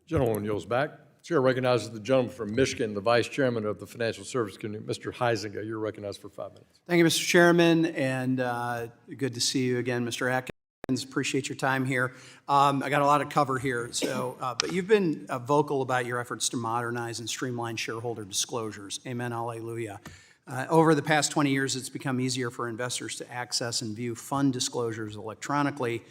Gentleman yields back. Chair recognizes the gentleman from Michigan, the Vice Chairman of the Financial Service Committee, Mr. Huizenga. You're recognized for 5 minutes. Thank you, Mr. Chairman, and good to see you again, Mr. Atkins. Appreciate your time here. I got a lot to cover here, but you've been vocal about your efforts to modernize and streamline shareholder disclosures. Amen, alleluia. Over the past 20 years, it's become easier for investors to access and view fund disclosures electronically.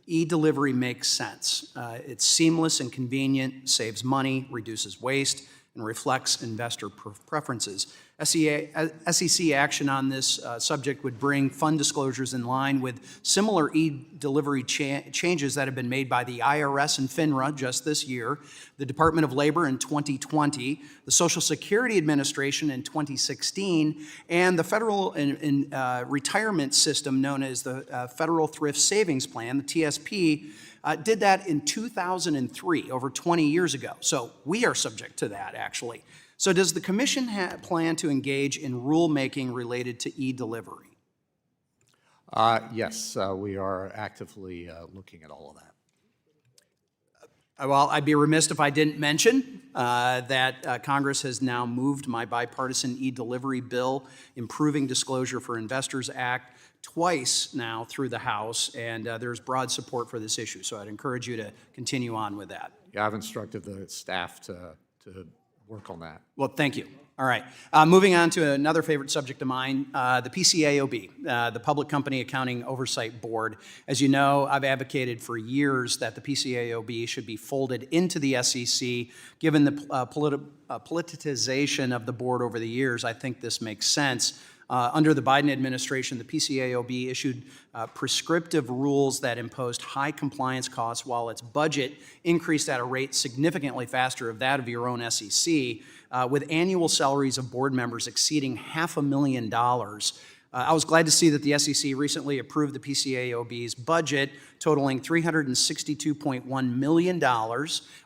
E-delivery makes sense. It's seamless and convenient, saves money, reduces waste, and reflects investor preferences. SEC action on this subject would bring fund disclosures in line with similar e-delivery changes that have been made by the IRS and FINRA just this year, the Department of Labor in 2020, the Social Security Administration in 2016, and the federal retirement system known as the Federal Thrift Savings Plan, the TSP, did that in 2003, over 20 years ago. So we are subject to that, actually. So does the Commission plan to engage in rulemaking related to e-delivery? Yes, we are actively looking at all of that. Well, I'd be remiss if I didn't mention that Congress has now moved my bipartisan e-delivery bill, Improving Disclosure for Investors Act, twice now through the House, and there's broad support for this issue. So I'd encourage you to continue on with that. Yeah, I've instructed the staff to work on that. Well, thank you. All right. Moving on to another favorite subject of mine, the PCAOB, the Public Company Accounting Oversight Board. As you know, I've advocated for years that the PCAOB should be folded into the SEC. Given the politicization of the board over the years, I think this makes sense. Under the Biden administration, the PCAOB issued prescriptive rules that imposed high compliance costs while its budget increased at a rate significantly faster of that of your own SEC, with annual salaries of board members exceeding $500,000. I was glad to see that the SEC recently approved the PCAOB's budget, totaling $362.1 million,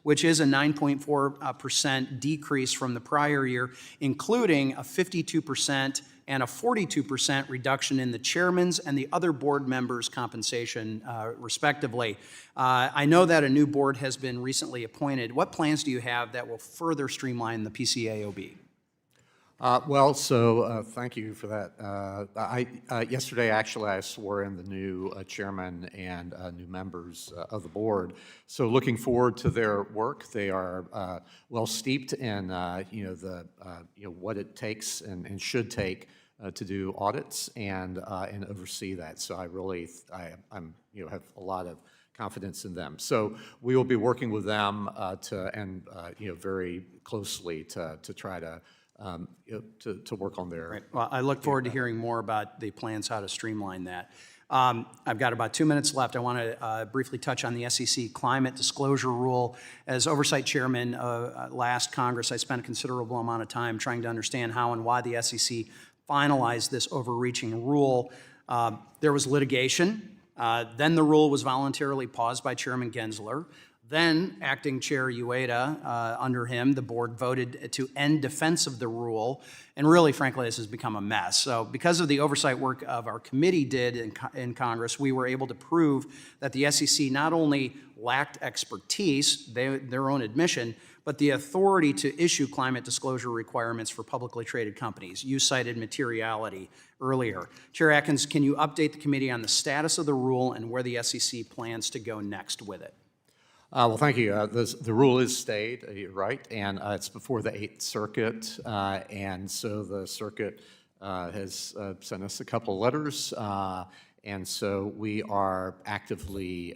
which is a 9.4% decrease from the prior year, including a 52% and a 42% reduction in the chairman's and the other board members' compensation, respectively. I know that a new board has been recently appointed. What plans do you have that will further streamline the PCAOB? Thank you for that. Yesterday, actually, I swore in the new chairman and new members of the board. So looking forward to their work. They are well steeped in what it takes and should take to do audits and oversee that. So I'm have a lot of confidence in them. So we will be working with them very closely to try to work on their. Right. Well, I look forward to hearing more about the plans how to streamline that. I've got about 2 minutes left. I want to briefly touch on the SEC climate disclosure rule. As Oversight Chairman last Congress, I spent a considerable amount of time trying to understand how and why the SEC finalized this overreaching rule. There was litigation. Then the rule was voluntarily paused by Chairman Gensler. Then, Acting Chair Ueda, under him, the board voted to end defense of the rule, and really, frankly, this has become a mess. So because of the oversight work of our committee did in Congress, we were able to prove that the SEC not only lacked expertise, their own admission, but the authority to issue climate disclosure requirements for publicly traded companies. You cited materiality earlier. Chair Atkins, can you update the committee on the status of the rule and where the SEC plans to go next with it? Well, thank you. The rule is stayed, you're right, and it's before the 8th Circuit, and so the circuit has sent us a couple of letters, and so we are actively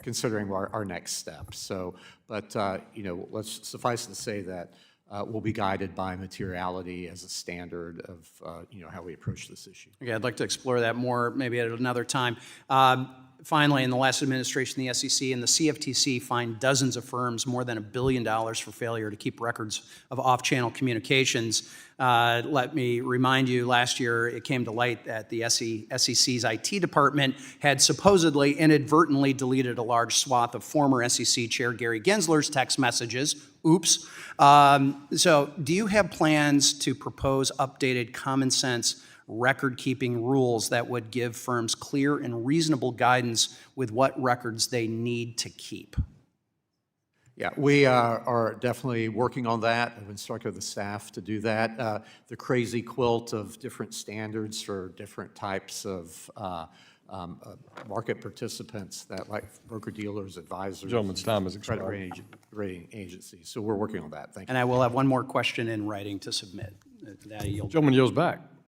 considering our next steps. So, but let's suffice to say that we'll be guided by materiality as a standard of how we approach this issue. Okay, I'd like to explore that more maybe at another time. Finally, in the last administration, the SEC and the CFTC fined dozens of firms more than $1 billion for failure to keep records of off-channel communications. Let me remind you, last year it came to light that the SEC's IT department had supposedly inadvertently deleted a large swath of former SEC Chair Gary Gensler's text messages. Oops. So do you have plans to propose updated common sense record-keeping rules that would give firms clear and reasonable guidance with what records they need to keep? Yeah, we are definitely working on that. I've instructed the staff to do that. The crazy quilt of different standards for different types of market participants that like broker-dealers, advisors. Gentleman's time has Credit expired. rating agencies. So we're working on that. Thank you. And I will have one more question in writing to submit. That I yield. Gentleman yields back.